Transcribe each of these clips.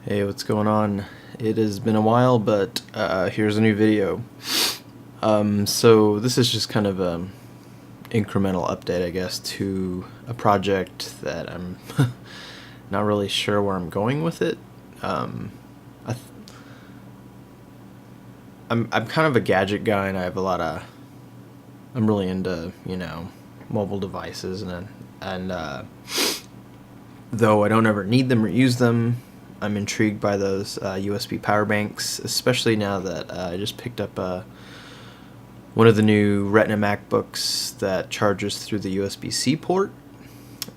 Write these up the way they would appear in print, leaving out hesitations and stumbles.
Hey, what's going on? It has been a while, but here's a new video. So this is just kind of a incremental update, I guess, to a project that I'm not really sure where I'm going with it. I'm kind of a gadget guy, and I have a lot of. I'm really into mobile devices, and though I don't ever need them or use them, I'm intrigued by those USB power banks, especially now that I just picked up one of the new Retina MacBooks that charges through the USB-C port.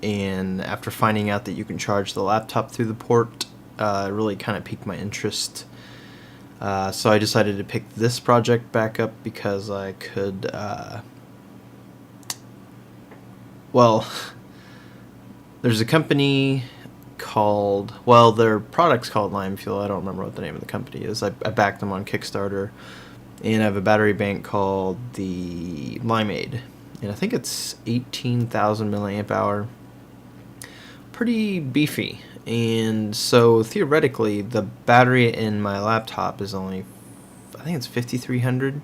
And after finding out that you can charge the laptop through the port, it really kind of piqued my interest. So I decided to pick this project back up because I could, there's a company called, their product's called Lime Fuel. I don't remember what the name of the company is. I backed them on Kickstarter, and I have a battery bank called the Limeade, and I think it's 18,000 milliamp hour. Pretty beefy. And so theoretically, the battery in my laptop is only, I think it's 5,300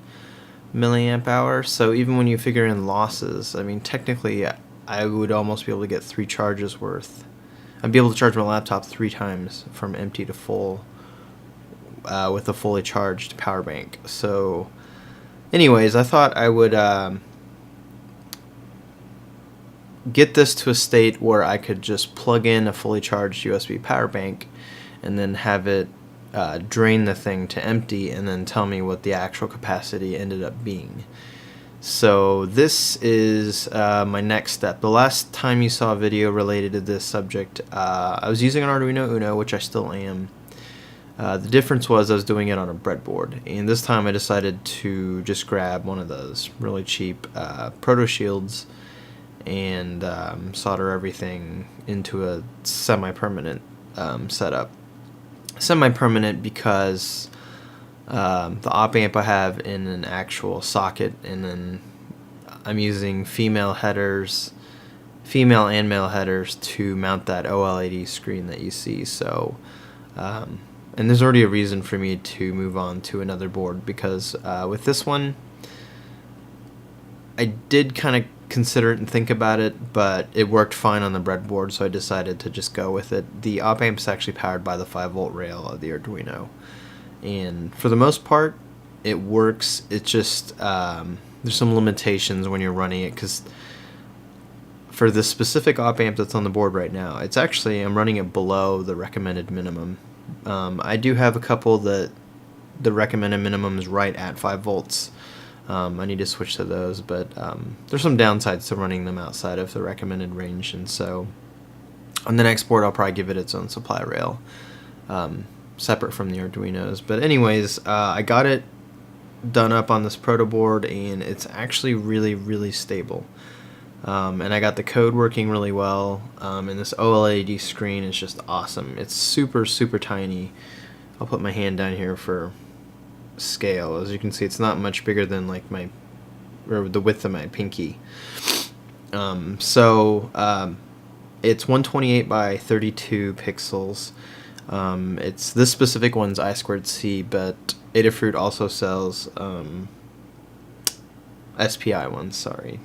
milliamp hour. So even when you figure in losses, I mean, technically I would almost be able to get 3 charges worth. I'd be able to charge my laptop 3 times from empty to full with a fully charged power bank. So anyways, I thought I would get this to a state where I could just plug in a fully charged USB power bank and then have it drain the thing to empty and then tell me what the actual capacity ended up being. So this is my next step. The last time you saw a video related to this subject, I was using an Arduino Uno, which I still am. The difference was I was doing it on a breadboard, and this time I decided to just grab one of those really cheap Proto Shields and solder everything into a semi-permanent setup. Semi-permanent because the op amp I have in an actual socket, and then I'm using female and male headers to mount that OLED screen that you see. So and there's already a reason for me to move on to another board, because with this one I did kind of consider it and think about it, but it worked fine on the breadboard, so I decided to just go with it. The op amp is actually powered by the 5-volt rail of the Arduino, and for the most part it works. It's just there's some limitations when you're running it, because for the specific op amp that's on the board right now, it's actually, I'm running it below the recommended minimum. I do have a couple that the recommended minimum is right at 5 volts. I need to switch to those, but there's some downsides to running them outside of the recommended range, and so on the next board I'll probably give it its own supply rail, separate from the Arduinos. But anyways, I got it done up on this proto board, and it's actually really stable. And I got the code working really well, and this OLED screen is just awesome. It's super tiny. I'll put my hand down here for scale. As you can see, it's not much bigger than like the width of my pinky. It's 128 by 32 pixels. It's this specific one's I2C, but Adafruit also sells SPI ones. Sorry,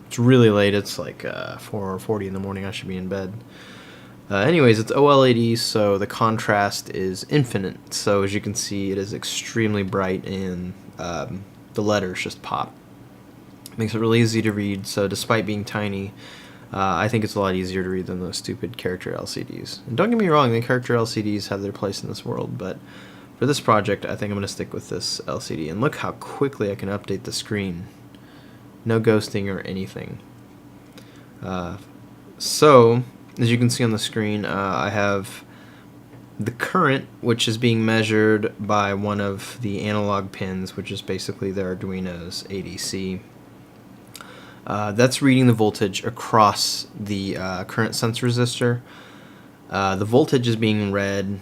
it's really late. It's like 4:40 in the morning. I should be in bed. Anyways, it's OLED, so the contrast is infinite. So as you can see, it is extremely bright, and the letters just pop. Makes it really easy to read. So despite being tiny, I think it's a lot easier to read than those stupid character LCDs. And don't get me wrong, the character LCDs have their place in this world, but for this project, I think I'm going to stick with this LCD. And look how quickly I can update the screen. No ghosting or anything. So as you can see on the screen, I have the current, which is being measured by one of the analog pins, which is basically the Arduino's ADC. That's reading the voltage across the current sense resistor. The voltage is being read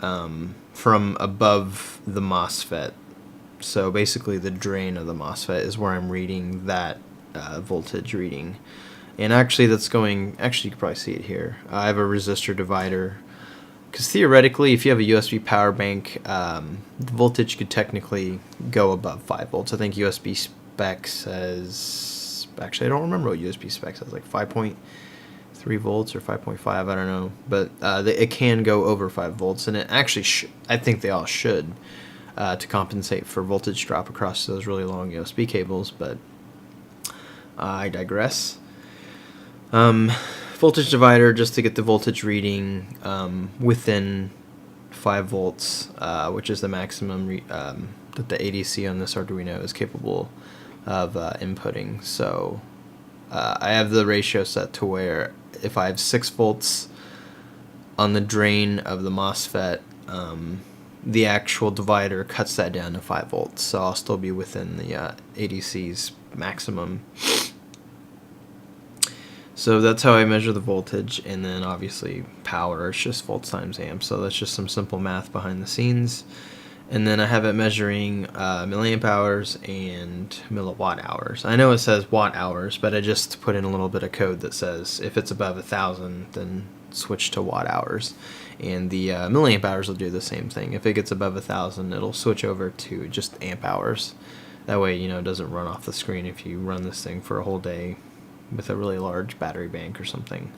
from above the MOSFET. So basically the drain of the MOSFET is where I'm reading that voltage reading. And actually that's going, actually you can probably see it here. I have a resistor divider because theoretically, if you have a USB power bank, the voltage could technically go above 5 volts. I think USB spec says, actually I don't remember what USB spec says, like 5.3 volts or 5.5, I don't know, but it can go over 5 volts, and it actually I think they all should, to compensate for voltage drop across those really long USB cables, but I digress. Voltage divider, just to get the voltage reading within 5 volts, which is the maximum that the ADC on this Arduino is capable of inputting. So I have the ratio set to where if I have 6 volts on the drain of the MOSFET, the actual divider cuts that down to 5 volts. So I'll still be within the ADC's maximum. So that's how I measure the voltage, and then obviously power is just volts times amps. So that's just some simple math behind the scenes. And then I have it measuring milliamp hours and milliwatt hours. I know it says watt hours, but I just put in a little bit of code that says if it's above 1,000, then switch to watt hours. And the milliamp hours will do the same thing. If it gets above 1,000, it'll switch over to just amp hours. That way, it doesn't run off the screen if you run this thing for a whole day with a really large battery bank or something.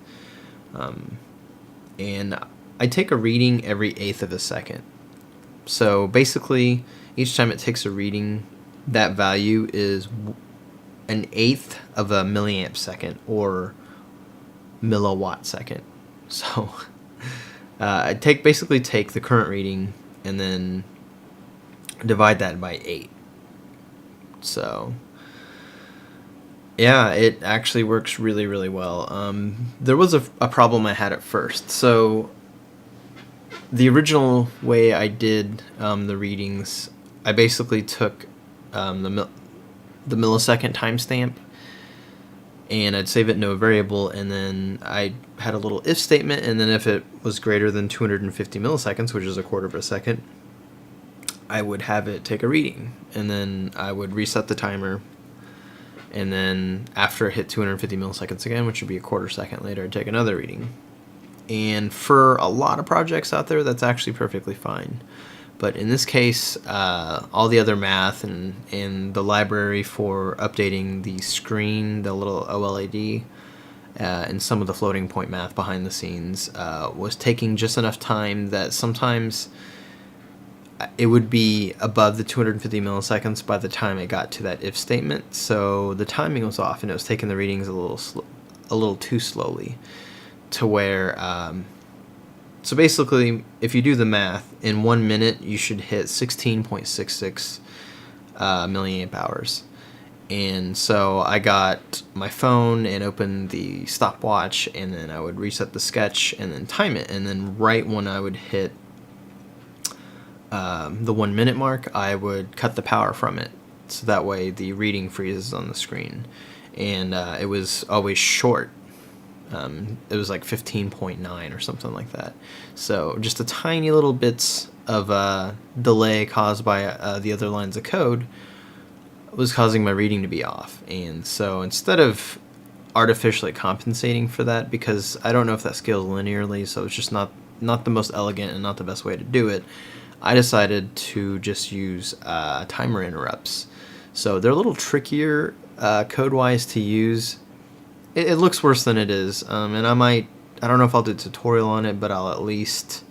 And I take a reading every 1/8 of a second. So basically, each time it takes a reading, that value is 1/8 of a milliamp second or milliwatt second. So I basically take the current reading and then divide that by 8. So yeah, it actually works really, really well. There was a problem I had at first. So the original way I did the readings, I basically took the millisecond timestamp, and I'd save it in a variable, and then I had a little if statement, and then if it was greater than 250 milliseconds, which is a quarter of a second, I would have it take a reading, and then I would reset the timer. And then after it hit 250 milliseconds again, which would be a quarter second later, I'd take another reading. And for a lot of projects out there, that's actually perfectly fine. But in this case, all the other math and the library for updating the screen, the little OLED, and some of the floating point math behind the scenes was taking just enough time that sometimes it would be above the 250 milliseconds by the time it got to that if statement. So the timing was off, and it was taking the readings a little too slowly, to where so basically, if you do the math, in 1 minute you should hit 16.66 milliamp hours. And so I got my phone and opened the stopwatch, and then I would reset the sketch and then time it, and then right when I would hit the 1 minute mark, I would cut the power from it, so that way the reading freezes on the screen. And it was always short. It was like 15.9 or something like that. So just a tiny little bits of delay caused by the other lines of code was causing my reading to be off. And so instead of artificially compensating for that, because I don't know if that scales linearly, so it's just not the most elegant and not the best way to do it, I decided to just use timer interrupts. So they're a little trickier code-wise to use. It looks worse than it is, and I don't know if I'll do a tutorial on it, but I'll at least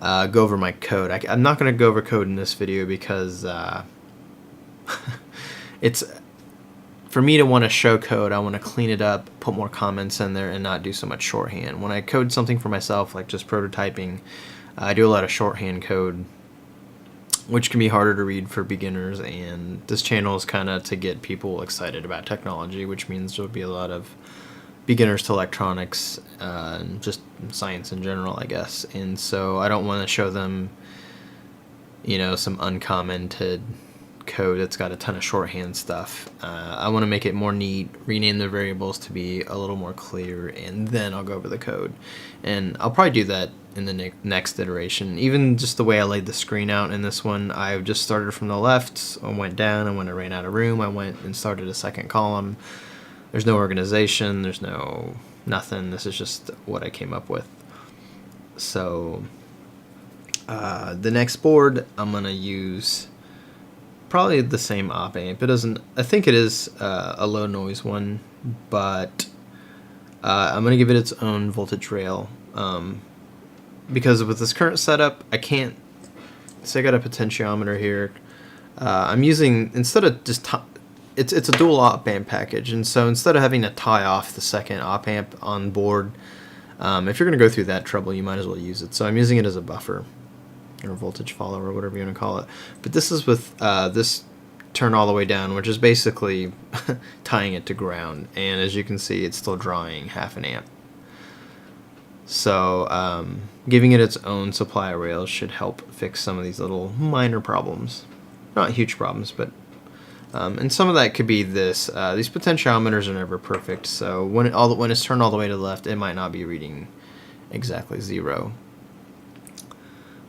go over my code. I'm not going to go over code in this video because it's, for me to want to show code, I want to clean it up, put more comments in there, and not do so much shorthand. When I code something for myself, like just prototyping, I do a lot of shorthand code, which can be harder to read for beginners, and this channel is kind of to get people excited about technology, which means there'll be a lot of beginners to electronics, and just science in general, I guess. And so I don't want to show them, some uncommented code that's got a ton of shorthand stuff. I want to make it more neat, rename the variables to be a little more clear, and then I'll go over the code. And I'll probably do that in the next iteration. Even just the way I laid the screen out in this one, I just started from the left, I went down, and when I ran out of room, I went and started a second column. There's no organization, there's nothing. This is just what I came up with. So the next board I'm gonna use probably the same op amp. It doesn't. I think it is a low noise one, but I'm gonna give it its own voltage rail because with this current setup, I can't. So I got a potentiometer here. I'm using, instead of just it's a dual op amp package, and so instead of having to tie off the second op amp on board, if you're going to go through that trouble, you might as well use it. So I'm using it as a buffer, or voltage follower, or whatever you want to call it. But this is with this turn all the way down, which is basically tying it to ground. And as you can see, it's still drawing half an amp. So giving it its own supply rail should help fix some of these little minor problems. Not huge problems, but and some of that could be this. These potentiometers are never perfect, so when it's turned all the way to the left, it might not be reading exactly 0.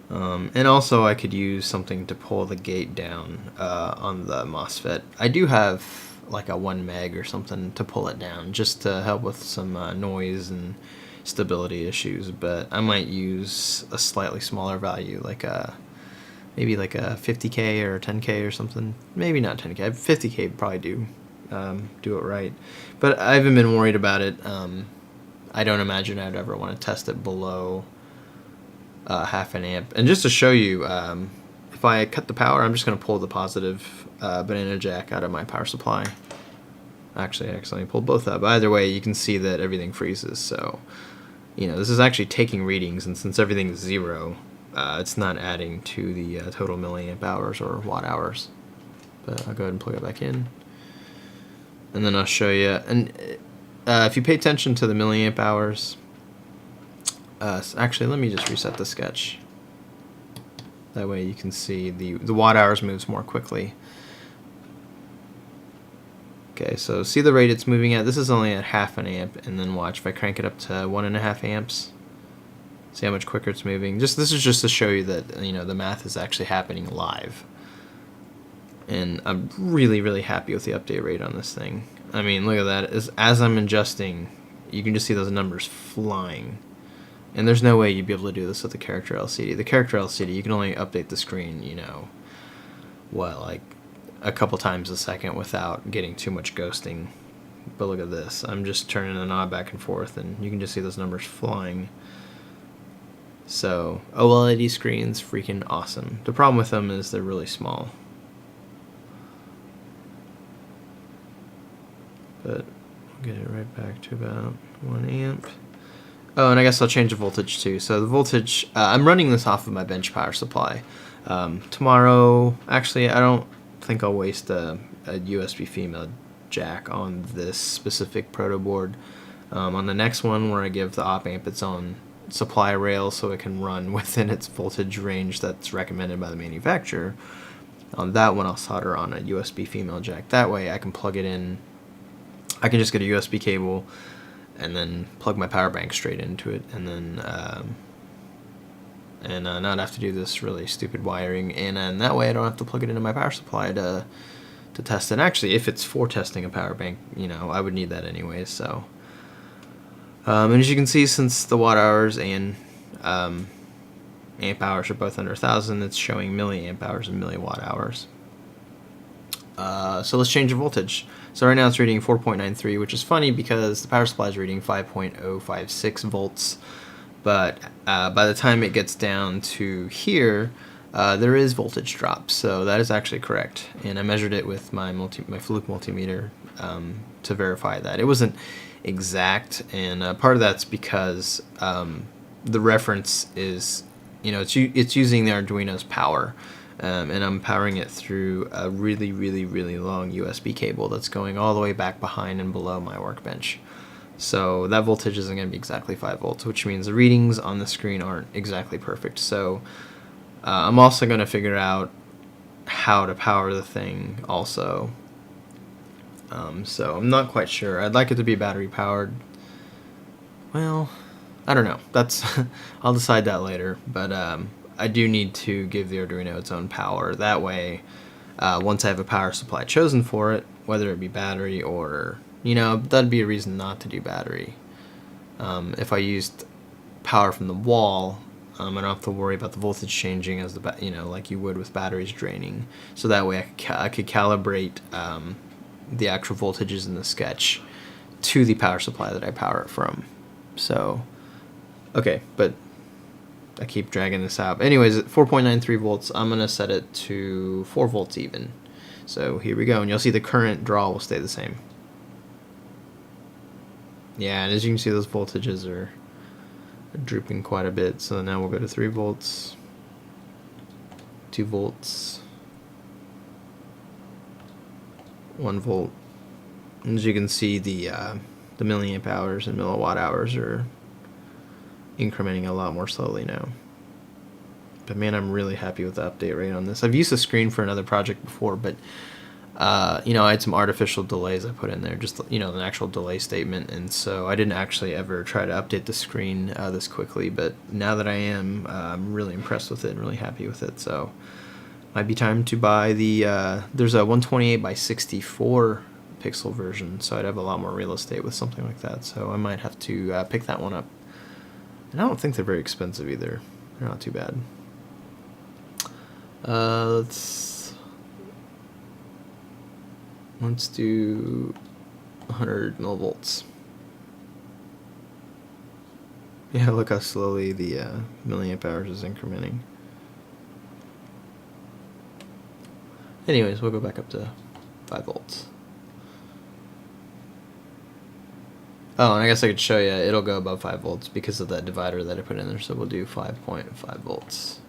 And also, I could use something to pull the gate down on the MOSFET. I do have like a 1 meg or something to pull it down, just to help with some noise and stability issues. But I might use a slightly smaller value, like maybe like a 50K or a 10K or something. Maybe not 10K. 50K would probably do it right. But I haven't been worried about it. I don't imagine I'd ever want to test it below half an amp. And just to show you, if I cut the power, I'm just going to pull the positive banana jack out of my power supply. Actually, I accidentally pulled both up. But either way, you can see that everything freezes. So, this is actually taking readings, and since everything's 0, it's not adding to the total milliamp hours or watt hours. But I'll go ahead and plug it back in. And then I'll show you. And if you pay attention to the milliamp hours, actually, let me just reset the sketch. That way you can see the watt hours moves more quickly. Okay, so see the rate it's moving at? This is only at half an amp, and then watch if I crank it up to 1.5 amps. See how much quicker it's moving. This is just to show you that the math is actually happening live. And I'm really, really happy with the update rate on this thing. I mean, look at that. As I'm adjusting, you can just see those numbers flying. And there's no way you'd be able to do this with the character LCD. The character LCD, you can only update the screen, like a couple times a second without getting too much ghosting. But look at this. I'm just turning the knob back and forth, and you can just see those numbers flying. So, OLED screens, freaking awesome. The problem with them is they're really small. But I'll get it right back to about 1 amp. Oh, and I guess I'll change the voltage too. So the voltage, I'm running this off of my bench power supply. Tomorrow, actually, I don't think I'll waste a USB female jack on this specific proto board. On the next one, where I give the op amp its own supply rail so it can run within its voltage range that's recommended by the manufacturer, on that one I'll solder on a USB female jack. That way I can plug it in. I can just get a USB cable and then plug my power bank straight into it, and then not have to do this really stupid wiring, and that way I don't have to plug it into my power supply to test it. Actually, if it's for testing a power bank, I would need that anyways. So and as you can see, since the watt hours and amp hours are both under 1,000, it's showing milliamp hours and milliwatt hours. So let's change the voltage. So right now it's reading 4.93, which is funny because the power supply is reading 5.056 volts. But by the time it gets down to here, there is voltage drop. So that is actually correct. And I measured it with my Fluke multimeter to verify that. It wasn't exact, and part of that's because the reference is, it's using the Arduino's power. And I'm powering it through a really, really, really long USB cable that's going all the way back behind and below my workbench. So that voltage isn't going to be exactly 5 volts, which means the readings on the screen aren't exactly perfect. So I'm also going to figure out how to power the thing also. So I'm not quite sure. I'd like it to be battery powered. Well, I don't know. I'll decide that later. But I do need to give the Arduino its own power. That way, once I have a power supply chosen for it, whether it be battery or, that'd be a reason not to do battery. If I used power from the wall, I don't have to worry about the voltage changing as like you would with batteries draining. So that way I could calibrate the actual voltages in the sketch to the power supply that I power it from. So, okay, but I keep dragging this out. Anyways, at 4.93 volts, I'm going to set it to 4 volts even. So here we go, and you'll see the current draw will stay the same. Yeah, and as you can see, those voltages are drooping quite a bit. So now we'll go to 3 volts, 2 volts, 1 volt. And as you can see, the milliamp hours and milliwatt hours are incrementing a lot more slowly now. But man, I'm really happy with the update rate on this. I've used the screen for another project before, but I had some artificial delays I put in there, just an actual delay statement, and so I didn't actually ever try to update the screen this quickly. But now that I am, I'm really impressed with it and really happy with it. So might be time to buy the there's a 128 by 64 pixel version, so I'd have a lot more real estate with something like that. So I might have to pick that one up. And I don't think they're very expensive either. They're not too bad. Let's do 100 millivolts. Yeah, look how slowly the milliamp hours is incrementing. Anyways, we'll go back up to 5 volts. Oh, and I guess I could show you, it'll go above 5 volts because of that divider that I put in there, so we'll do 5.5 volts.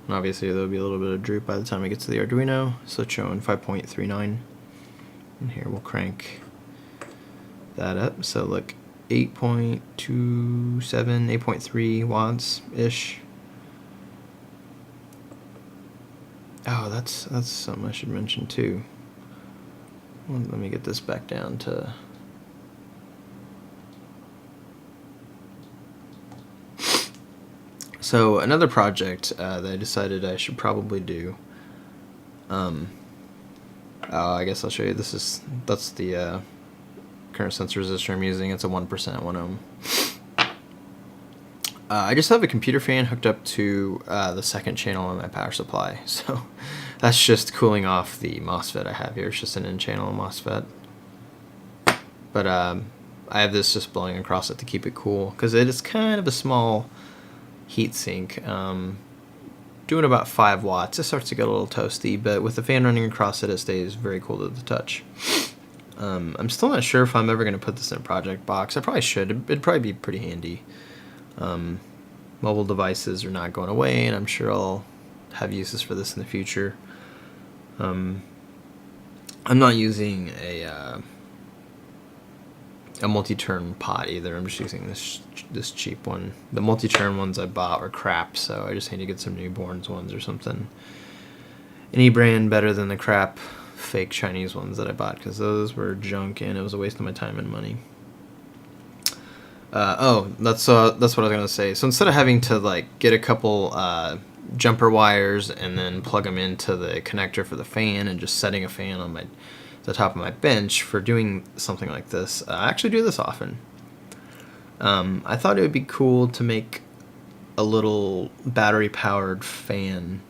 And obviously there'll be a little bit of droop by the time we get to the Arduino, so it's showing 5.39. And here we'll crank that up, so look, 8.27, 8.3 watts-ish. Oh, that's something I should mention too. Well, let me get this back down to... So another project that I decided I should probably do. I guess I'll show you. That's the current sensor resistor I'm using. It's a 1% 1 ohm. I just have a computer fan hooked up to the second channel on my power supply, so that's just cooling off the MOSFET I have here. It's just an N-channel MOSFET. But I have this just blowing across it to keep it cool, because it is kind of a small heatsink, doing about 5 watts. It starts to get a little toasty, but with the fan running across it, it stays very cool to the touch. I'm still not sure if I'm ever going to put this in a project box. I probably should. It'd probably be pretty handy. Mobile devices are not going away, and I'm sure I'll have uses for this in the future. I'm not using a multi-turn pot either. I'm just using this cheap one. The multi-turn ones I bought were crap, so I just need to get some Newborns ones or something. Any brand better than the crap fake Chinese ones that I bought, because those were junk and it was a waste of my time and money. That's what I was gonna say. So instead of having to like get a couple jumper wires and then plug them into the connector for the fan and just setting a fan on the top of my bench for doing something like this, I actually do this often. I thought it would be cool to make a little battery-powered fan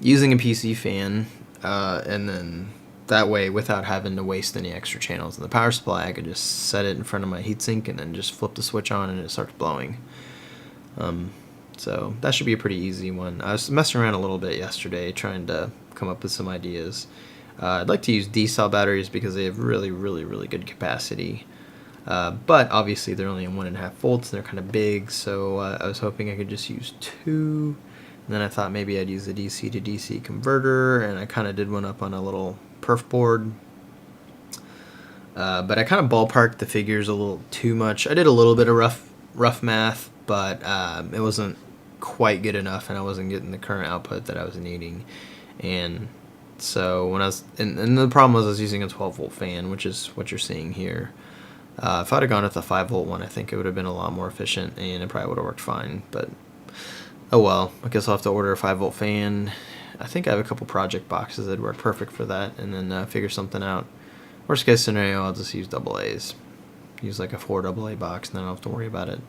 using a PC fan, and then that way, without having to waste any extra channels in the power supply, I could just set it in front of my heatsink and then just flip the switch on and it starts blowing. So that should be a pretty easy one. I was messing around a little bit yesterday trying to come up with some ideas. I'd like to use D-cell batteries because they have really, really, really good capacity. But obviously they're only in 1.5 volts and they're kind of big, so I was hoping I could just use 2. And then I thought maybe I'd use a DC to DC converter, and I kind of did one up on a little perf board. But I kind of ballparked the figures a little too much. I did a little bit of rough math, but it wasn't quite good enough, and I wasn't getting the current output that I was needing. And so when I was, and the problem was I was using a 12-volt fan, which is what you're seeing here. If I'd have gone with the 5-volt one, I think it would have been a lot more efficient, and it probably would have worked fine. But oh well, I guess I'll have to order a 5-volt fan. I think I have a couple project boxes that work perfect for that, and then figure something out. Worst case scenario, I'll just use AA's. Use like a 4 AA box, and then I don't have to worry about it.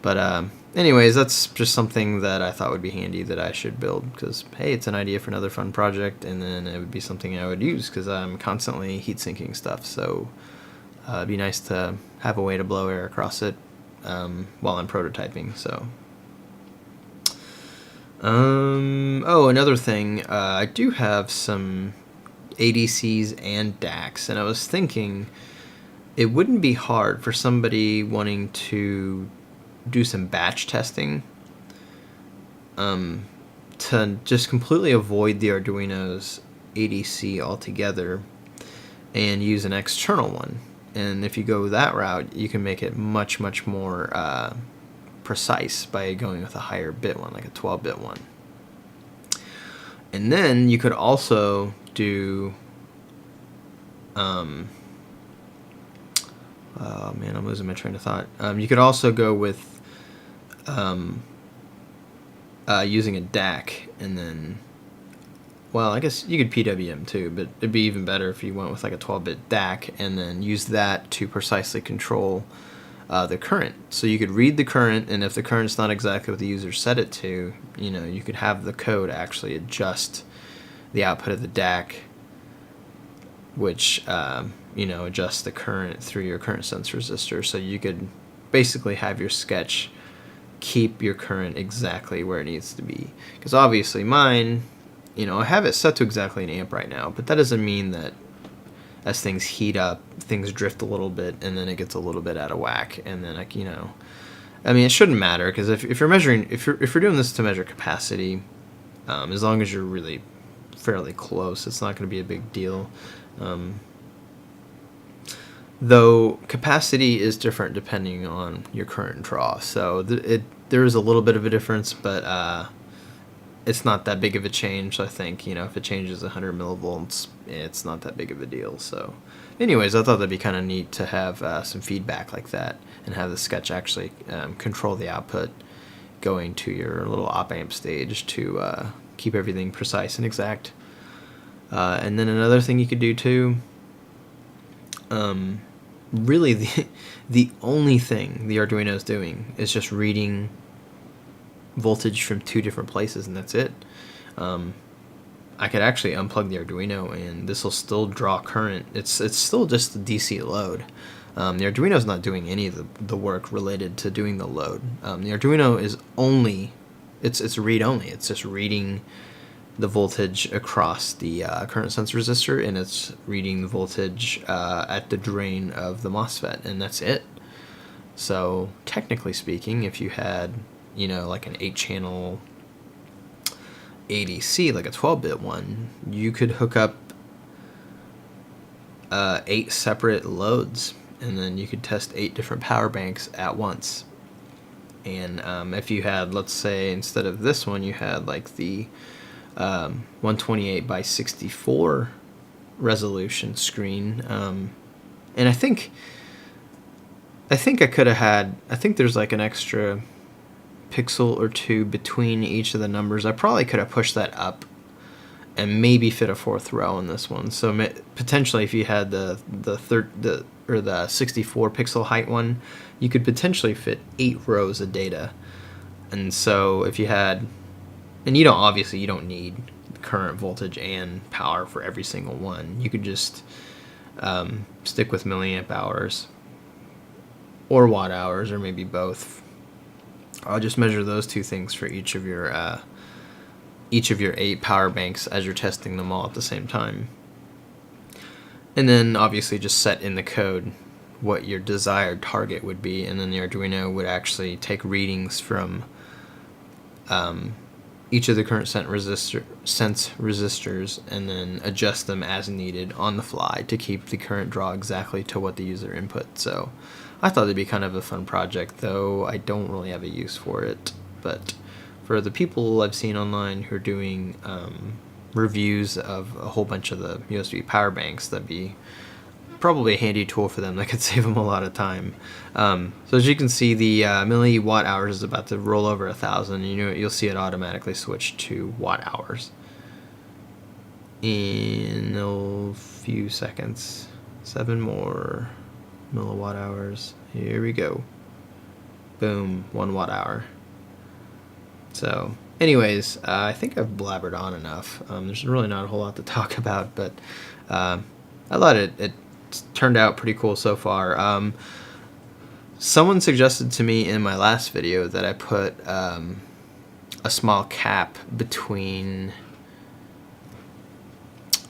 But anyways, that's just something that I thought would be handy that I should build, because hey, it's an idea for another fun project, and then it would be something I would use because I'm constantly heat sinking stuff. So it'd be nice to have a way to blow air across it while I'm prototyping. So. Oh, another thing, I do have some ADCs and DACs, and I was thinking it wouldn't be hard for somebody wanting to do some batch testing to just completely avoid the Arduino's ADC altogether and use an external one. And if you go that route, you can make it much, much more precise by going with a higher bit one, like a 12-bit one. And then you could also do oh man, I'm losing my train of thought. You could also go with using a DAC, and then, well, I guess you could PWM too, but it'd be even better if you went with like a 12-bit DAC and then use that to precisely control the current. So you could read the current, and if the current's not exactly what the user set it to, you could have the code actually adjust the output of the DAC, which adjusts the current through your current sense resistor. So you could basically have your sketch keep your current exactly where it needs to be. Because obviously mine, I have it set to exactly an amp right now, but that doesn't mean that as things heat up, things drift a little bit, and then it gets a little bit out of whack, and then it shouldn't matter, because if you're measuring, if you're doing this to measure capacity, as long as you're really fairly close, it's not going to be a big deal. Though capacity is different depending on your current draw, so there is a little bit of a difference, but it's not that big of a change. I think, if it changes 100 millivolts, it's not that big of a deal. So anyways, I thought that'd be kind of neat to have some feedback like that, and have the sketch actually control the output going to your little op-amp stage to keep everything precise and exact. And then another thing you could do too, really the only thing the Arduino is doing is just reading voltage from two different places, and that's it. I could actually unplug the Arduino, and this will still draw current. It's still just the DC load. The Arduino is not doing any of the work related to doing the load. The Arduino is only, it's read only. It's just reading the voltage across the current sense resistor, and it's reading the voltage at the drain of the MOSFET, and that's it. So technically speaking, if you had like an 8-channel ADC, like a 12-bit one, you could hook up 8 separate loads, and then you could test 8 different power banks at once. And if you had, let's say, instead of this one, you had like the 128 by 64 resolution screen, and I think I could have had, I think there's like an extra pixel or two between each of the numbers. I probably could have pushed that up and maybe fit a 4th row in this one. So potentially, if you had the 64 pixel height one, you could potentially fit 8 rows of data. And so if you had, and you don't need current, voltage, and power for every single one. You could just stick with milliamp hours or watt hours, or maybe both. I'll just measure those two things for each of your 8 power banks as you're testing them all at the same time. And then obviously just set in the code what your desired target would be, and then the Arduino would actually take readings from each of the current sense resistors, and then adjust them as needed on the fly to keep the current draw exactly to what the user input. So I thought it'd be kind of a fun project, though I don't really have a use for it. But for the people I've seen online who are doing reviews of a whole bunch of the USB power banks, that'd be probably a handy tool for them that could save them a lot of time. So as you can see, the milliwatt-hours is about to roll over 1,000. You'll see it automatically switch to watt-hours in a few seconds. 7 more milliwatt-hours. Here we go. boom, 1 watt-hour. So anyways, I think I've blabbered on enough. There's really not a whole lot to talk about, but I thought it turned out pretty cool so far. Someone suggested to me in my last video that I put a small cap between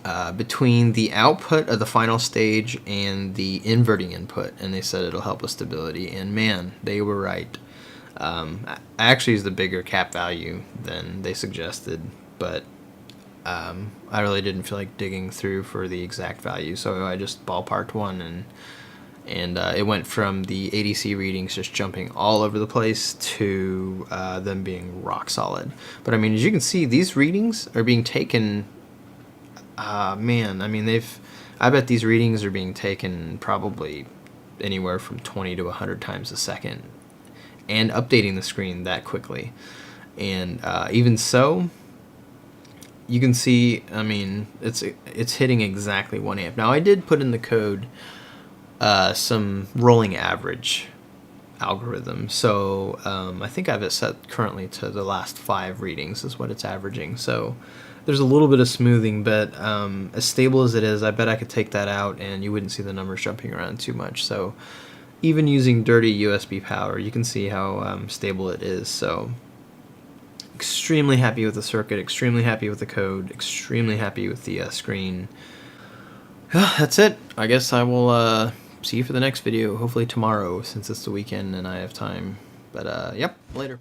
the output of the final stage and the inverting input, and they said it'll help with stability, and man, they were right. I actually used the bigger cap value than they suggested, but I really didn't feel like digging through for the exact value, so I just ballparked one, and it went from the ADC readings just jumping all over the place to them being rock solid. But I mean, as you can see, these readings are being taken. Man, I mean, I bet these readings are being taken probably anywhere from 20 to 100 times a second, and updating the screen that quickly. And even so, you can see, I mean, it's hitting exactly 1 amp. Now, I did put in the code some rolling average algorithm, so I think I have it set currently to the last 5 readings is what it's averaging. So there's a little bit of smoothing, but as stable as it is, I bet I could take that out and you wouldn't see the numbers jumping around too much. So even using dirty USB power, you can see how stable it is. So extremely happy with the circuit, extremely happy with the code, extremely happy with the screen. That's it. I guess I will see you for the next video, hopefully tomorrow, since it's the weekend and I have time. But yep, later.